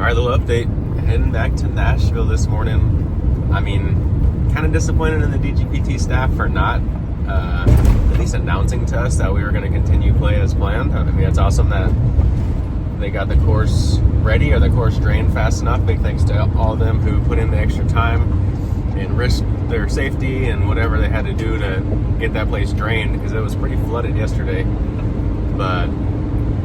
Alright, little update. Heading back to Nashville this morning. I mean, kind of disappointed in the DGPT staff for not at least announcing to us that we were going to continue play as planned. I mean, it's awesome that they got the course ready or the course drained fast enough. Big thanks to all of them who put in the extra time and risked their safety and whatever they had to do to get that place drained, because it was pretty flooded yesterday. But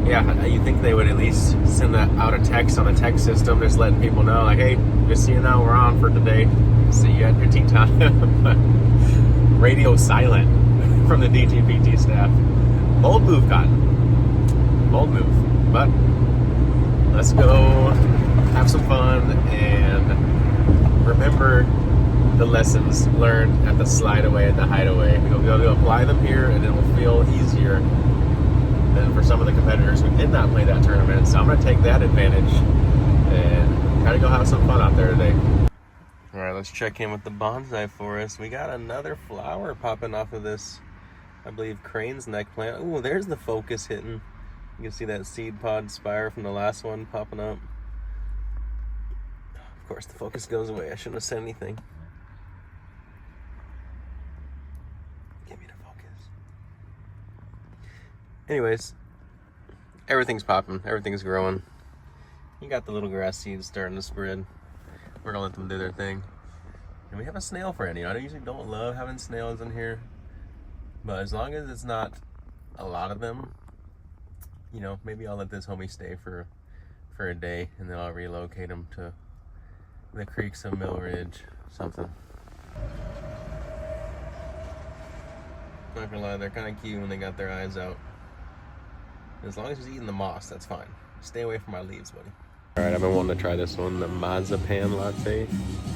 yeah, you think they would at least send out a text on the text system, just letting people know, like, hey, just so you know, we're on for today. See you at your tea time. But radio silent from the DGPT staff. Bold move, Cotton. Bold move. But let's go have some fun and remember the lessons learned at the slide away, at the hideaway. We'll be able to apply them here, and it will feel easier than for some of the competitors who did not play that tournament. So I'm going to take that advantage and try to go have some fun out there today. All right, let's check in with the bonsai forest. We got another flower popping off of this, I believe, crane's neck plant. Oh, there's the focus hitting. You can see that seed pod spire from the last one popping up. Of course, the focus goes away. I shouldn't have said anything. Give me the focus. Anyways, everything's popping. Everything's growing. You got the little grass seeds starting to spread. We're gonna let them do their thing. And we have a snail friend. You know, I usually don't love having snails in here, but as long as it's not a lot of them, you know, maybe I'll let this homie stay for a day, and then I'll relocate him to the creeks of Mill Ridge, something. Not gonna lie, they're kind of cute when they got their eyes out. As long as he's eating the moss, that's fine. Stay away from my leaves, buddy. All right, I've been wanting to try this one, the Mazapan Latte,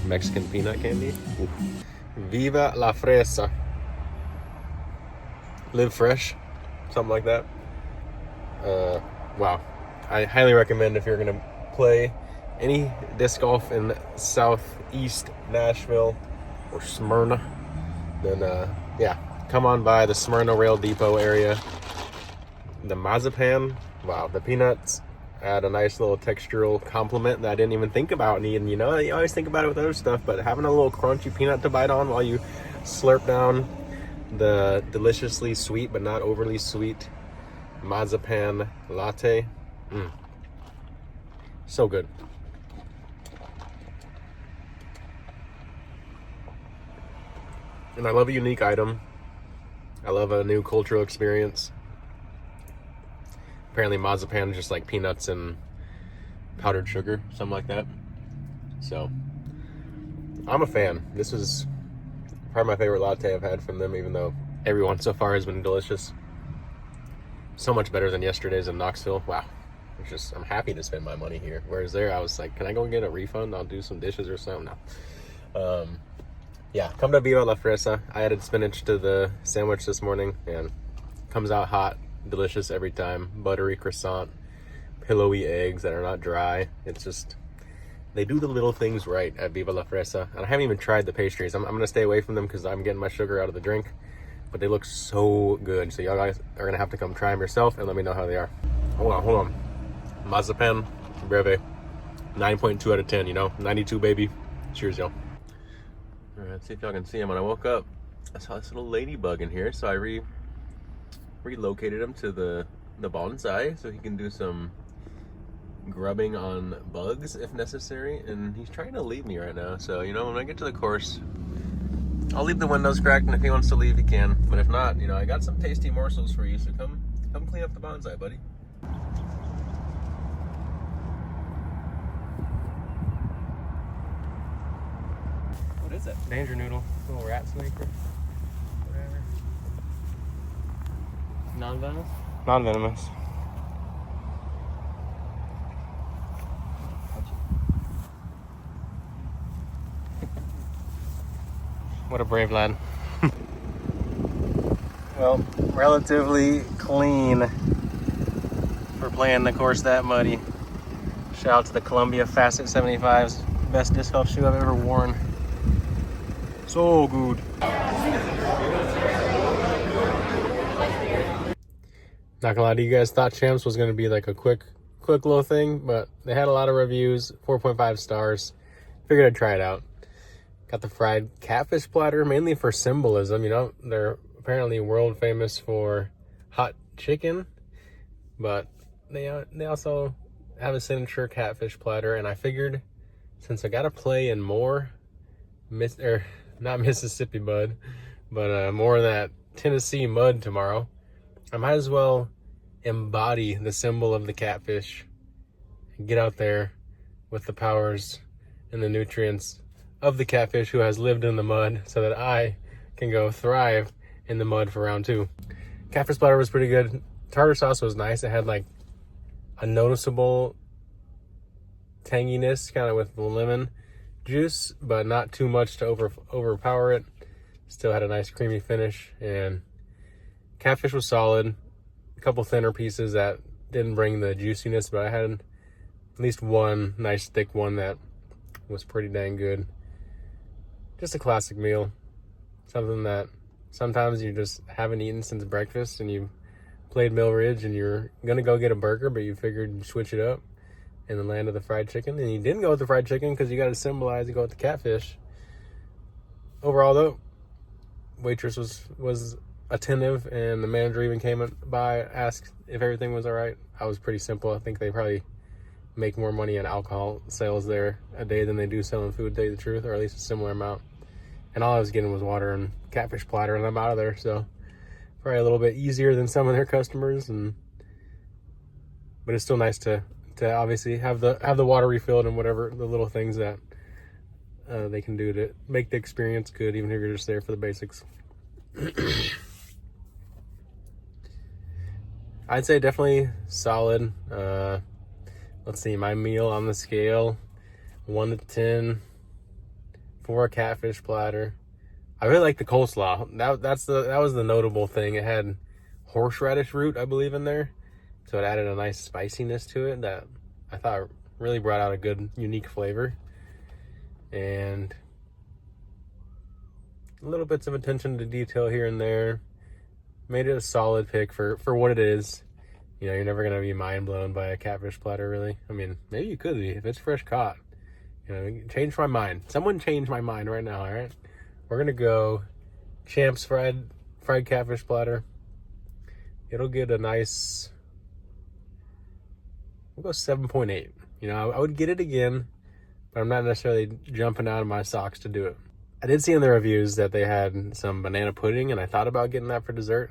Mexican peanut candy. Oof. Viva la fresa. Live fresh, something like that. Wow. I highly recommend, if you're gonna play any disc golf in southeast Nashville or Smyrna, then yeah, come on by the Smyrna Rail Depot area. The Mazapan, wow, the peanuts add a nice little textural complement that I didn't even think about needing. You know, you always think about it with other stuff, but having a little crunchy peanut to bite on while you slurp down the deliciously sweet but not overly sweet Mazapan latte. So good. And I love a unique item. I love a new cultural experience. Apparently Mazapan is just like peanuts and powdered sugar, something like that. So I'm a fan. This is probably my favorite latte I've had from them, even though every one so far has been delicious. So much better than yesterday's in Knoxville. Wow. It's just, I'm happy to spend my money here. Whereas there, I was like, can I go get a refund? I'll do some dishes or something. No. Yeah, come to Viva la Fresa. I added spinach to the sandwich this morning, and comes out hot, delicious every time. Buttery croissant, pillowy eggs that are not dry. It's just, they do the little things right at Viva la Fresa. And I haven't even tried the pastries. I'm gonna stay away from them because I'm getting my sugar out of the drink, but they look so good. So y'all guys are gonna have to come try them yourself and let me know how they are. Hold on. Mazapan Breve, 9.2 out of 10, you know, 92 baby. Cheers, y'all. All right, let's see if y'all can see him. When I woke up, I saw this little ladybug in here, so I relocated him to the bonsai so he can do some grubbing on bugs if necessary. And he's trying to leave me right now, so you know, when I get to the course, I'll leave the windows cracked, and if he wants to leave, he can. But if not, you know, I got some tasty morsels for you, so come clean up the bonsai, buddy. What is it? Danger noodle, little rat snake or whatever. Non-venomous? Non-venomous. What a brave lad. Well, relatively clean for playing the course that muddy. Shout out to the Columbia Facet 75's best disc golf shoe I've ever worn. So good. Not gonna lie to you guys, thought Champs was gonna be like a quick quick little thing, but they had a lot of reviews, 4.5 stars. Figured I'd try it out. Got the fried catfish platter, mainly for symbolism. You know, they're apparently world famous for hot chicken, but they also have a signature catfish platter. And I figured, since I got to play in more, not Mississippi mud, but more of that Tennessee mud tomorrow, I might as well embody the symbol of the catfish and get out there with the powers and the nutrients of the catfish who has lived in the mud, so that I can go thrive in the mud for round 2. Catfish platter was pretty good. Tartar sauce was nice. It had like a noticeable tanginess, kind of with the lemon juice, but not too much to overpower it. Still had a nice creamy finish, and catfish was solid. A couple thinner pieces that didn't bring the juiciness, but I had at least one nice thick one that was pretty dang good. Just a classic meal. Something that sometimes you just haven't eaten since breakfast, and you played Mill Ridge and you're gonna go get a burger, but you figured you'd switch it up in the land of the fried chicken, and you didn't go with the fried chicken because you got to symbolize and go with the catfish. Overall though, waitress was attentive, and the manager even came by, asked if everything was all right. I was pretty simple. I think they probably make more money on alcohol sales there a day than they do selling food, to tell you the truth, or at least a similar amount. And all I was getting was water and catfish platter, and I'm out of there. So probably a little bit easier than some of their customers, but it's still nice to obviously have the water refilled and whatever the little things that they can do to make the experience good, even if you're just there for the basics. I'd say definitely solid. Let's see, my meal on the scale, 1 to 10 for a catfish platter. I really like the coleslaw. That was the notable thing. It had horseradish root, I believe, in there, so it added a nice spiciness to it that I thought really brought out a good, unique flavor. And little bits of attention to detail here and there made it a solid pick for what it is. You know, you're never gonna be mind blown by a catfish platter, really. I mean, maybe you could be if it's fresh caught. You know, change my mind. Someone change my mind right now. All right, we're gonna go Champs fried catfish platter. It'll get a nice, we'll go 7.8. You know, I would get it again, but I'm not necessarily jumping out of my socks to do it. I did see in the reviews that they had some banana pudding, and I thought about getting that for dessert.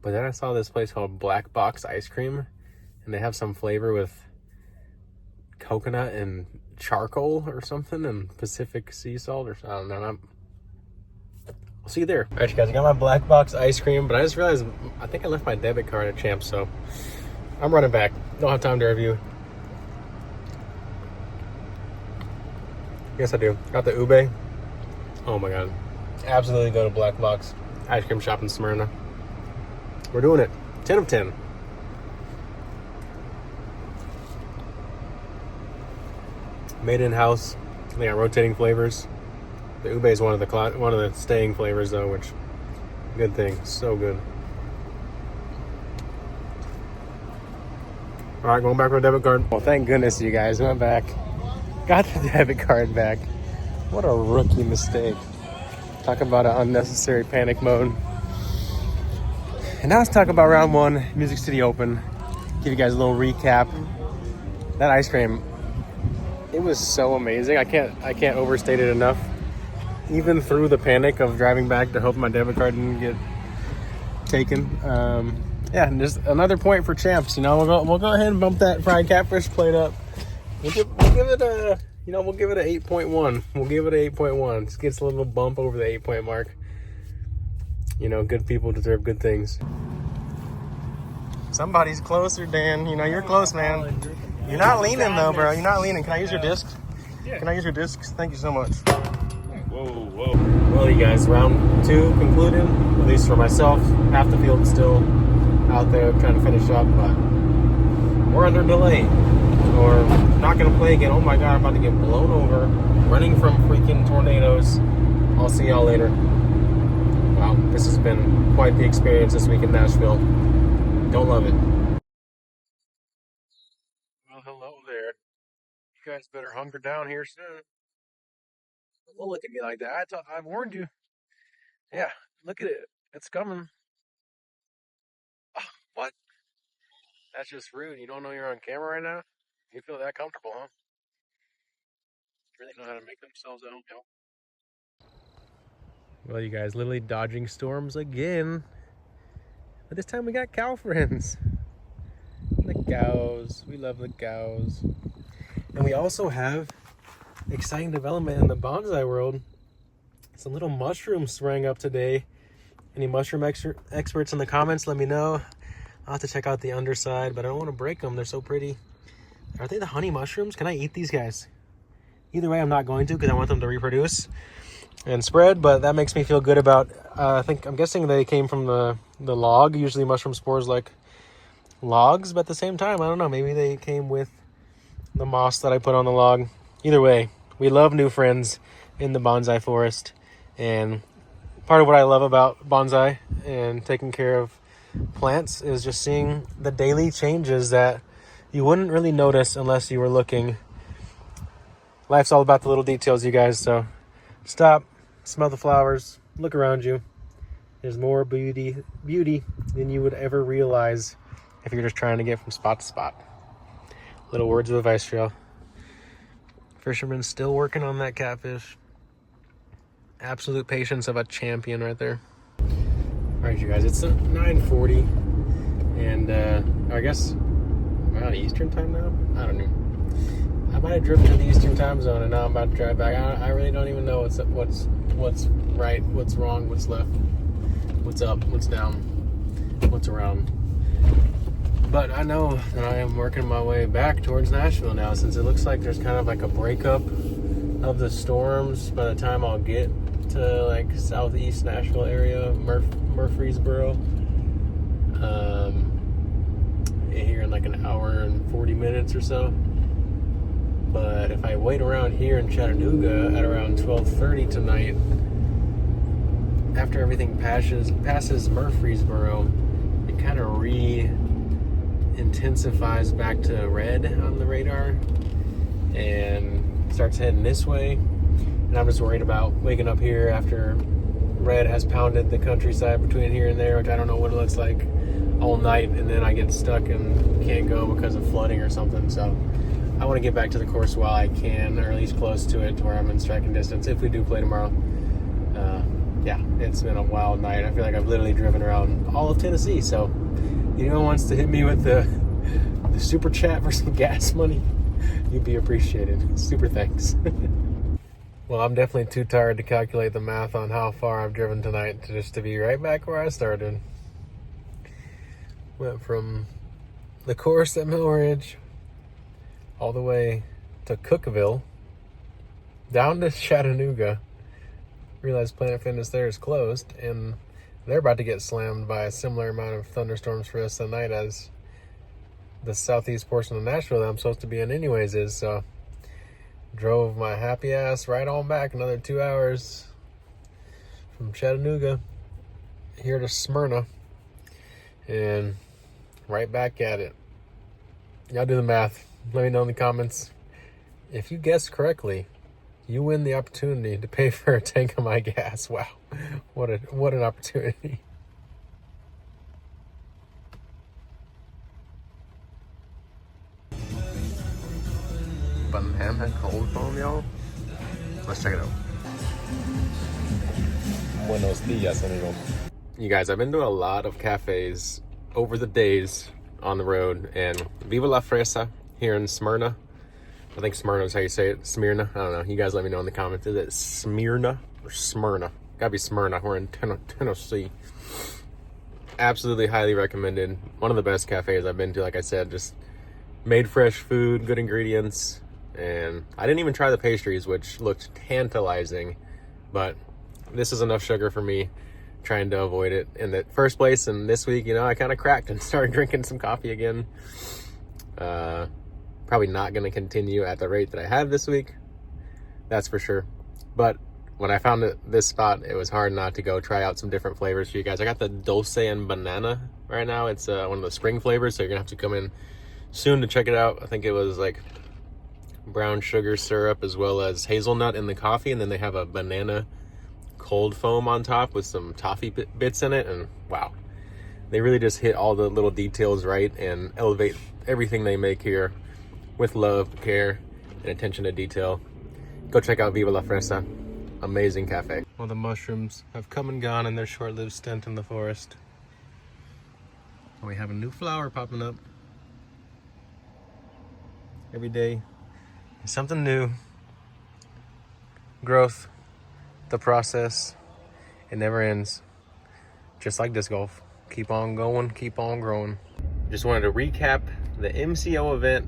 But then I saw this place called Black Box Ice Cream, and they have some flavor with coconut and charcoal or something, and Pacific sea salt, or I don't know. I'll see you there. All right, you guys, I got my Black Box Ice Cream, but I just realized I think I left my debit card at Champs, so I'm running back. Don't have time to review. Yes, I do. Got the ube. Oh my god. Absolutely go to Black Box Ice Cream Shop in Smyrna. We're doing it. 10 of 10. Made in-house. They got rotating flavors. The ube is one of the staying flavors though, which good thing. So good. All right, going back with a debit card. Well, thank goodness you guys went back. Got the debit card back. What a rookie mistake. Talk about an unnecessary panic mode. And now let's talk about round 1, Music City Open. Give you guys a little recap. That ice cream, it was so amazing. I can't overstate it enough. Even through the panic of driving back to hope my debit card didn't get taken. Yeah, and just another point for Champs. You know, we'll go ahead and bump that fried catfish plate up. We'll give it a, we'll give it an 8.1. We'll give it an 8.1. Just gets a little bump over the 8-point mark. You know, good people deserve good things. Somebody's closer, Dan. You know, you're close, man. You're not leaning, though, bro. You're not leaning. Can I use your discs? Yeah. Can I use your discs? Thank you so much. Whoa. Well, you guys, round 2 concluded, at least for myself. Half the field still out there trying to finish up, but we're under delay. Or not going to play again. Oh, my God, I'm about to get blown over. Running from freaking tornadoes. I'll see y'all later. Wow, this has been quite the experience this week in Nashville. Don't love it. guys better hunker down here soon. Don't look at me like that. I warned you. Yeah, look at it. It's coming. Oh, what? That's just rude. You don't know you're on camera right now? You feel that comfortable, huh? Really know how to make themselves at home, yo. Well, you guys, literally dodging storms again. But this time we got cow friends. The cows. We love the cows. And we also have exciting development in the bonsai world. Some little mushrooms sprang up today. Any mushroom experts in the comments, let me know. I'll have to check out the underside, but I don't want to break them. They're so pretty. Are they the honey mushrooms? Can I eat these guys? Either way, I'm not going to because I want them to reproduce and spread, but that makes me feel good about, I'm guessing they came from the log. Usually mushroom spores like logs, but at the same time, I don't know. Maybe they came with the moss that I put on the log. Either way, we love new friends in the bonsai forest. And part of what I love about bonsai and taking care of plants is just seeing the daily changes that you wouldn't really notice unless you were looking. Life's all about the little details, you guys. So stop, smell the flowers, look around you. There's more beauty than you would ever realize if you're just trying to get from spot to spot. Little words of advice for y'all. Fisherman still working on that catfish. Absolute patience of a champion right there. All right, you guys, it's 9:40, and I guess am I on Eastern time now? I don't know. I might have driven to the Eastern time zone, and now I'm about to drive back. I really don't even know what's right, what's wrong, what's left, what's up, what's down, what's around. But I know that I am working my way back towards Nashville now, since it looks like there's kind of like a breakup of the storms by the time I'll get to like southeast Nashville area, Murfreesboro. Here in like an hour and 40 minutes or so. But if I wait around here in Chattanooga at around 12:30 tonight, after everything passes Murfreesboro, it kind of intensifies back to red on the radar and starts heading this way. And I'm just worried about waking up here after red has pounded the countryside between here and there, which I don't know what it looks like, all night, and then I get stuck and can't go because of flooding or something. So I want to get back to the course while I can, or at least close to it, to where I'm in striking distance if we do play tomorrow. Yeah, it's been a wild night. I feel like I've literally driven around all of Tennessee. So anyone wants to hit me with the super chat for some gas money, you'd be appreciated. Super thanks. Well, I'm definitely too tired to calculate the math on how far I've driven tonight to be right back where I started. Went from the course at Mill Ridge all the way to Cookeville, down to Chattanooga. Realized Planet Fitness there is closed, and they're about to get slammed by a similar amount of thunderstorms for us tonight as the southeast portion of Nashville that I'm supposed to be in anyways is. So drove my happy ass right on back another 2 hours from Chattanooga here to Smyrna and right back at it. Y'all do the math. Let me know in the comments. If you guessed correctly, you win the opportunity to pay for a tank of my gas. Wow. What an opportunity. Banana cold foam, y'all. Let's check it out. Buenos dias, amigo. You guys, I've been to a lot of cafes over the days on the road, and Viva la Fresa here in Smyrna. I think Smyrna is how you say it. Smyrna. I don't know. You guys let me know in the comments. Is it Smyrna or Smyrna? Gotta be Smyrna. We're in Tennessee. Absolutely highly recommended. One of the best cafes I've been to. Like I said, just made fresh food, good ingredients. And I didn't even try the pastries, which looked tantalizing. But this is enough sugar for me, trying to avoid it in the first place. And this week, I kind of cracked and started drinking some coffee again. Probably not going to continue at the rate that I had this week. That's for sure. But when I found this spot, it was hard not to go try out some different flavors for you guys. I got the dulce and banana right now. It's one of the spring flavors, so you're going to have to come in soon to check it out. I think it was like brown sugar syrup as well as hazelnut in the coffee, and then they have a banana cold foam on top with some toffee bits in it, and wow, they really just hit all the little details right and elevate everything they make here with love, care, and attention to detail. Go check out Viva la Fresa. Amazing cafe. Well, the mushrooms have come and gone in their short-lived stint in the forest. We have a new flower popping up. Every day is something new. Growth, the process, it never ends. Just like disc golf. Keep on going, keep on growing. Just wanted to recap the MCO event,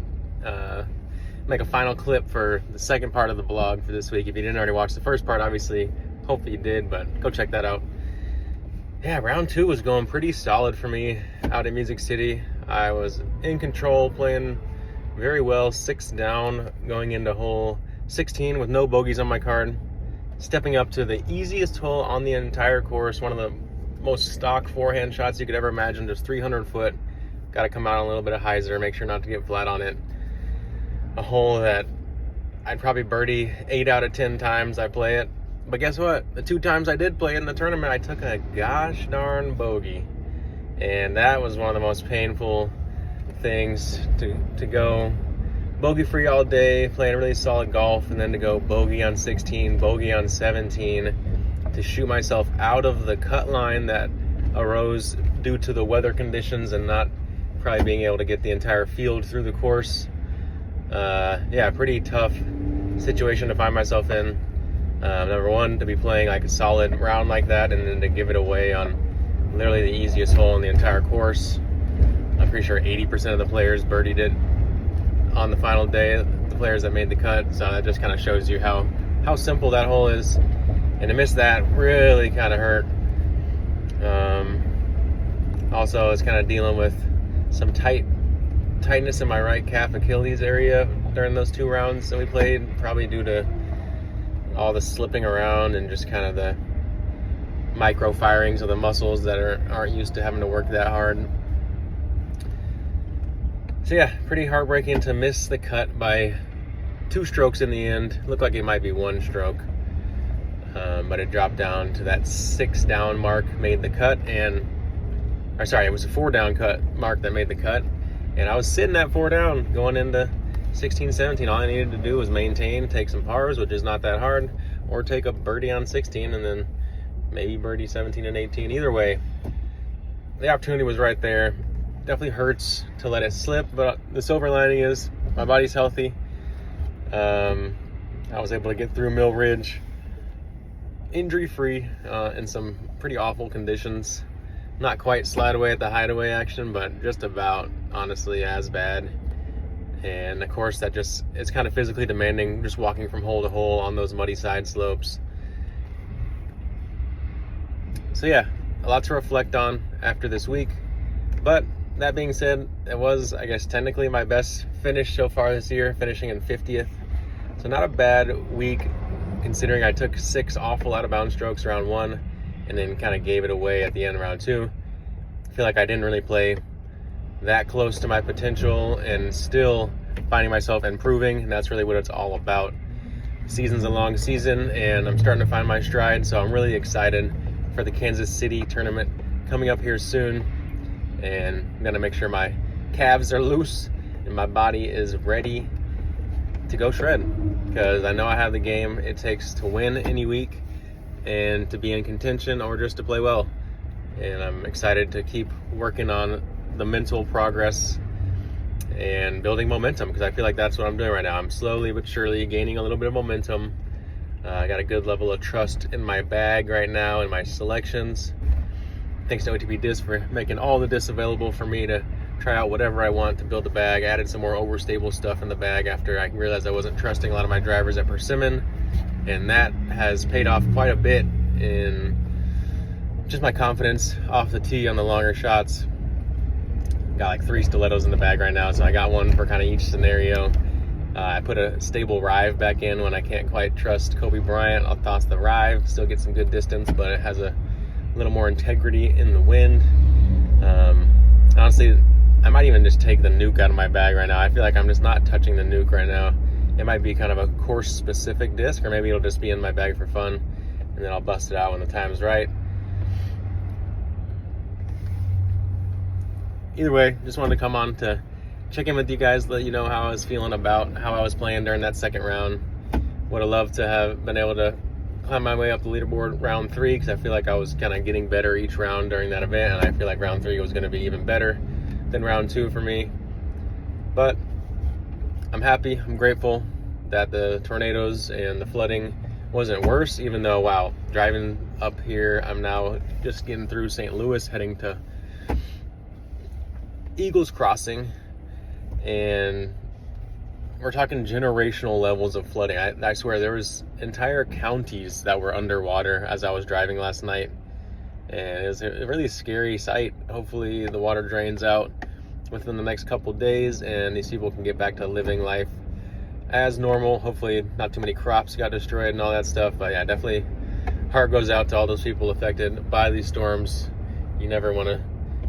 make a final clip for the second part of the vlog for this week. If you didn't already watch the first part, obviously, hopefully you did, but go check that out. Yeah, round 2 was going pretty solid for me out in Music City. I was in control, playing very well, 6 down, going into hole 16 with no bogeys on my card. Stepping up to the easiest hole on the entire course, one of the most stock forehand shots you could ever imagine, just 300 foot. Got to come out on a little bit of hyzer, make sure not to get flat on it. A hole that I'd probably birdie 8 out of 10 times I play it. But guess what? The 2 times I did play it in the tournament, I took a gosh darn bogey. And that was one of the most painful things to go bogey free all day, playing really solid golf, and then to go bogey on 16, bogey on 17, to shoot myself out of the cut line that arose due to the weather conditions and not probably being able to get the entire field through the course. Yeah, pretty tough situation to find myself in. Number one, to be playing like a solid round like that and then to give it away on literally the easiest hole in the entire course. I'm pretty sure 80% of the players birdied it on the final day, the players that made the cut. So that just kind of shows you how simple that hole is. And to miss that really kind of hurt. Also, I was kind of dealing with some tightness in my right calf Achilles area during those 2 rounds that we played, probably due to all the slipping around and just kind of the micro firings of the muscles that aren't used to having to work that hard. So yeah, pretty heartbreaking to miss the cut by 2 strokes in the end. Looked like it might be 1 stroke, but it dropped down to that 6 down mark, made the cut, it was a 4 down cut mark that made the cut, and I was sitting at 4 down going into 16, 17. All I needed to do was maintain, take some pars, which is not that hard, or take a birdie on 16 and then maybe birdie 17 and 18. Either way, the opportunity was right there. Definitely hurts to let it slip, but the silver lining is my body's healthy. I was able to get through Mill Ridge injury-free in some pretty awful conditions. Not quite slide away at the hideaway action, but just about, honestly, as bad. And of course, it's kind of physically demanding, just walking from hole to hole on those muddy side slopes. So yeah, a lot to reflect on after this week. But that being said, it was, I guess, technically my best finish so far this year, finishing in 50th. So not a bad week, considering I took 6 awful out-of-bounds strokes round 1 and then kind of gave it away at the end of round 2. I feel like I didn't really play that close to my potential and still finding myself improving, and that's really what it's all about. Season's a long season, and I'm starting to find my stride, so I'm really excited for the Kansas City tournament coming up here soon, and I'm gonna make sure my calves are loose and my body is ready to go shred, because I know I have the game it takes to win any week and to be in contention or just to play well. And I'm excited to keep working on the mental progress and building momentum, because I feel like that's what I'm doing right now. I'm slowly but surely gaining a little bit of momentum. I got a good level of trust in my bag right now and my selections. Thanks to OTB Discs for making all the discs available for me to try out whatever I want to build the bag. I added some more overstable stuff in the bag after I realized I wasn't trusting a lot of my drivers at Persimmon, and that has paid off quite a bit in just my confidence off the tee on the longer shots. Got like 3 stilettos in the bag right now, so I got one for kind of each scenario. I put a stable rive back in when I can't quite trust Kobe Bryant. I'll toss the rive, still get some good distance, but it has a little more integrity in the wind. Honestly, I might even just take the nuke out of my bag right now. I feel like I'm just not touching the nuke right now. It might be kind of a course specific disc, or maybe it'll just be in my bag for fun, and then I'll bust it out when the time's right. Either way, just wanted to come on to check in with you guys, let you know how I was feeling about how I was playing during that second round. Would have loved to have been able to climb my way up the leaderboard round 3, because I feel like I was kind of getting better each round during that event, and I feel like round 3 was going to be even better than round 2 for me. But I'm happy, I'm grateful that the tornadoes and the flooding wasn't worse, even though, wow, driving up here, I'm now just getting through St. Louis, heading to Eagles Crossing, and we're talking generational levels of flooding. I swear there was entire counties that were underwater as I was driving last night, and it was a really scary sight. Hopefully the water drains out within the next couple days and these people can get back to living life as normal. Hopefully not too many crops got destroyed and all that stuff. But yeah, definitely heart goes out to all those people affected by these storms. You never want to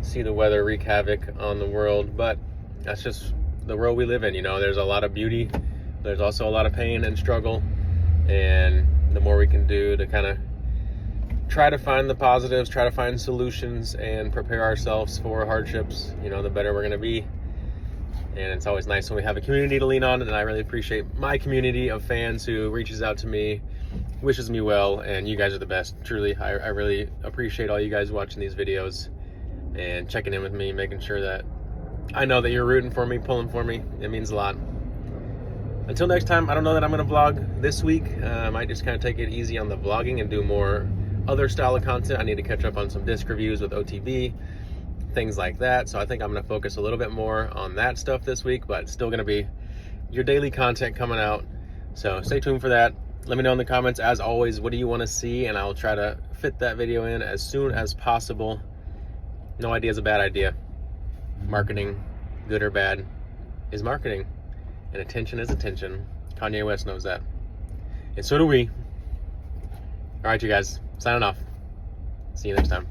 see the weather wreak havoc on the world, but that's just the world we live in. You know, there's a lot of beauty, there's also a lot of pain and struggle, and the more we can do to kind of try to find the positives, try to find solutions, and prepare ourselves for hardships, you know, the better we're going to be. And it's always nice when we have a community to lean on, and I really appreciate my community of fans who reaches out to me, wishes me well, and you guys are the best. Truly, I really appreciate all you guys watching these videos and checking in with me, making sure that I know that you're rooting for me, pulling for me. It means a lot. Until next time, I don't know that I'm going to vlog this week. I might just kind of take it easy on the vlogging and do more other style of content. I need to catch up on some disc reviews with OTB, things like that. So I think I'm going to focus a little bit more on that stuff this week, but still going to be your daily content coming out. So stay tuned for that. Let me know in the comments, as always, what do you want to see, and I'll try to fit that video in as soon as possible. No idea is a bad idea. Marketing, good or bad, is marketing, and attention is attention. Kanye West knows that, and so do we. All right, you guys, signing off. See you next time.